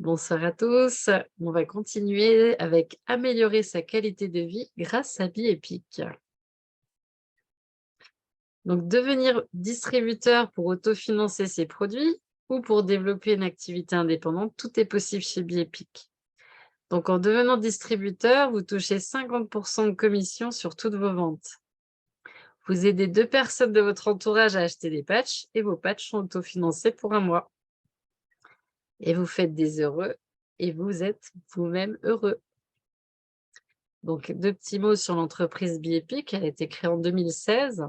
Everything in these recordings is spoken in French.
Bonsoir à tous. On va continuer avec améliorer sa qualité de vie grâce à Biepic. Donc, devenir distributeur pour autofinancer ses produits ou pour développer une activité indépendante, tout est possible chez Biepic. Donc, en devenant distributeur, vous touchez 50% de commission sur toutes vos ventes. Vous aidez 2 personnes de votre entourage à acheter des patchs et vos patchs sont autofinancés pour un mois. Et vous faites des heureux et vous êtes vous-même heureux. Donc, 2 petits mots sur l'entreprise Biepic. Elle a été créée en 2016.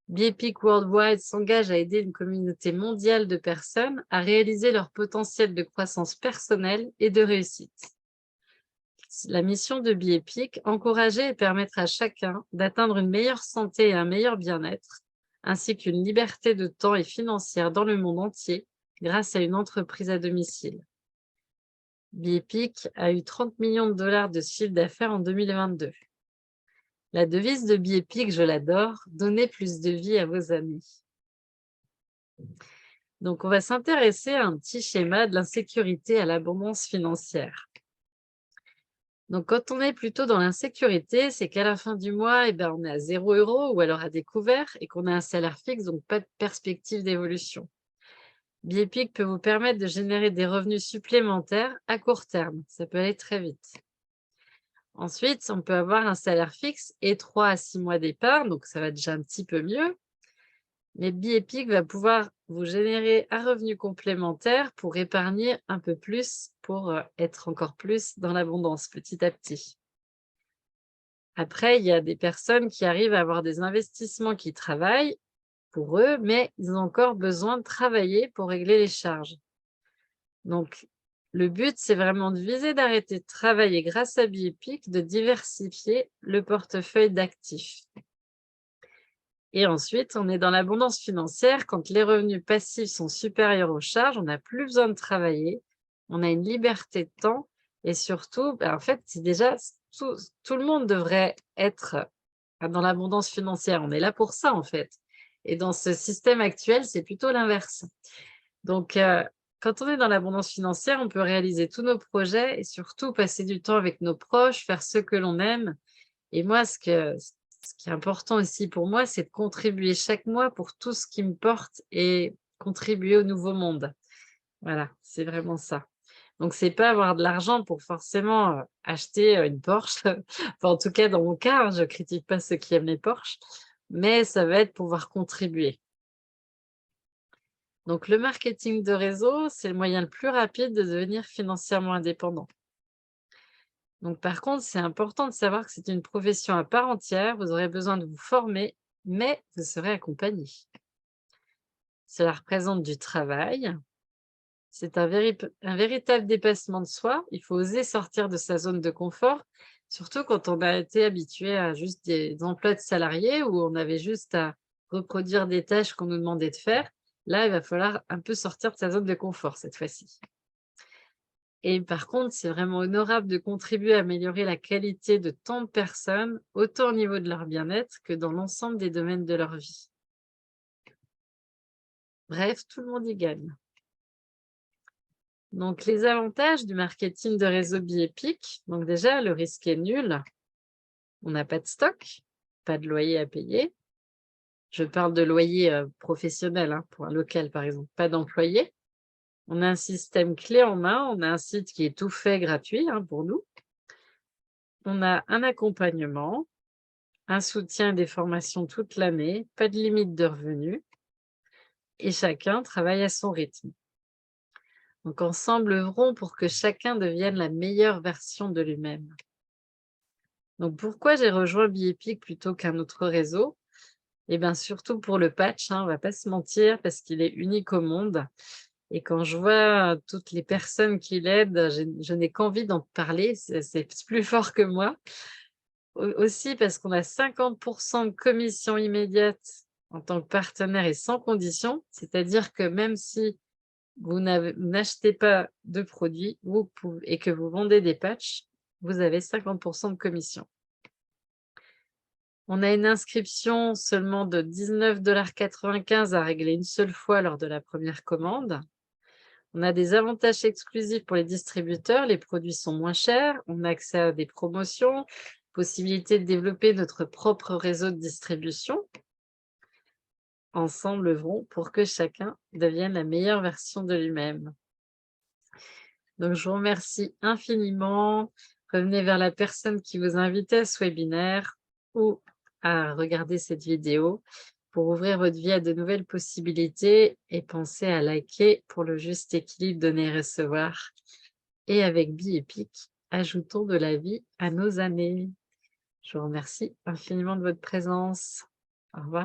Biepic Worldwide s'engage à aider une communauté mondiale de personnes à réaliser leur potentiel de croissance personnelle et de réussite. La mission de Biepic, encourager et permettre à chacun d'atteindre une meilleure santé et un meilleur bien-être, ainsi qu'une liberté de temps et financière dans le monde entier grâce à une entreprise à domicile. Biepic a eu 30 millions de dollars de chiffre d'affaires en 2022. La devise de Biepic, je l'adore, donnez plus de vie à vos amis. Donc, on va s'intéresser à un petit schéma de l'insécurité à l'abondance financière. Donc, quand on est plutôt dans l'insécurité, c'est qu'à la fin du mois, on est à 0 € ou alors à découvert et qu'on a un salaire fixe, donc pas de perspective d'évolution. Biepic peut vous permettre de générer des revenus supplémentaires à court terme. Ça peut aller très vite. Ensuite, on peut avoir un salaire fixe et 3 à 6 mois d'épargne, donc ça va déjà un petit peu mieux. Mais Biepic va pouvoir vous générer un revenu complémentaire pour épargner un peu plus, pour être encore plus dans l'abondance petit à petit. Après, il y a des personnes qui arrivent à avoir des investissements qui travaillent pour eux, mais ils ont encore besoin de travailler pour régler les charges. Donc, le but, c'est vraiment de viser d'arrêter de travailler grâce à Biepic, de diversifier le portefeuille d'actifs. Et ensuite, on est dans l'abondance financière quand les revenus passifs sont supérieurs aux charges, on n'a plus besoin de travailler, on a une liberté de temps et surtout, en fait, c'est déjà tout le monde devrait être dans l'abondance financière. On est là pour ça, en fait. Et dans ce système actuel, c'est plutôt l'inverse. Donc, quand on est dans l'abondance financière, on peut réaliser tous nos projets et surtout passer du temps avec nos proches, faire ce que l'on aime. Et moi, ce qui est important aussi pour moi, c'est de contribuer chaque mois pour tout ce qui me porte et contribuer au nouveau monde. Voilà, c'est vraiment ça. Donc, c'est pas avoir de l'argent pour forcément acheter une Porsche. Enfin, en tout cas, dans mon cas, hein, je critique pas ceux qui aiment les Porsche, mais ça va être pouvoir contribuer. Donc, le marketing de réseau, c'est le moyen le plus rapide de devenir financièrement indépendant. Donc, par contre, c'est important de savoir que c'est une profession à part entière. Vous aurez besoin de vous former, mais vous serez accompagné. Cela représente du travail. C'est un véritable dépassement de soi. Il faut oser sortir de sa zone de confort, surtout quand on a été habitué à juste des emplois de salariés où on avait juste à reproduire des tâches qu'on nous demandait de faire. Là, il va falloir un peu sortir de sa zone de confort cette fois-ci. Et par contre, c'est vraiment honorable de contribuer à améliorer la qualité de tant de personnes, autant au niveau de leur bien-être que dans l'ensemble des domaines de leur vie. Bref, tout le monde y gagne. Donc, les avantages du marketing de réseau Biepic. Donc déjà, le risque est nul. On n'a pas de stock, pas de loyer à payer. Je parle de loyer professionnel, hein, pour un local par exemple, pas d'employé. On a un système clé en main, on a un site qui est tout fait gratuit, hein, pour nous. On a un accompagnement, un soutien et des formations toute l'année, pas de limite de revenus et chacun travaille à son rythme. Donc ensemble, œuvrons pour que chacun devienne la meilleure version de lui-même. Donc pourquoi j'ai rejoint Biepic plutôt qu'un autre réseau? Eh bien surtout pour le patch, hein, on va pas se mentir, parce qu'il est unique au monde. Et quand je vois toutes les personnes qui l'aident, je n'ai qu'envie d'en parler, c'est plus fort que moi. Aussi parce qu'on a 50% de commission immédiate en tant que partenaire et sans condition, c'est-à-dire que même si vous n'achetez pas de produits et que vous vendez des patchs, vous avez 50% de commission. On a une inscription seulement de 19,95 $ à régler une seule fois lors de la première commande. On a des avantages exclusifs pour les distributeurs, les produits sont moins chers, on a accès à des promotions, possibilité de développer notre propre réseau de distribution. Ensemble œuvrons pour que chacun devienne la meilleure version de lui-même. Donc je vous remercie infiniment. Revenez vers la personne qui vous invitait à ce webinaire ou à regarder cette vidéo pour ouvrir votre vie à de nouvelles possibilités et pensez à liker pour le juste équilibre donner et recevoir. Et avec Bi-Epic, ajoutons de la vie à nos années. Je vous remercie infiniment de votre présence. Au revoir.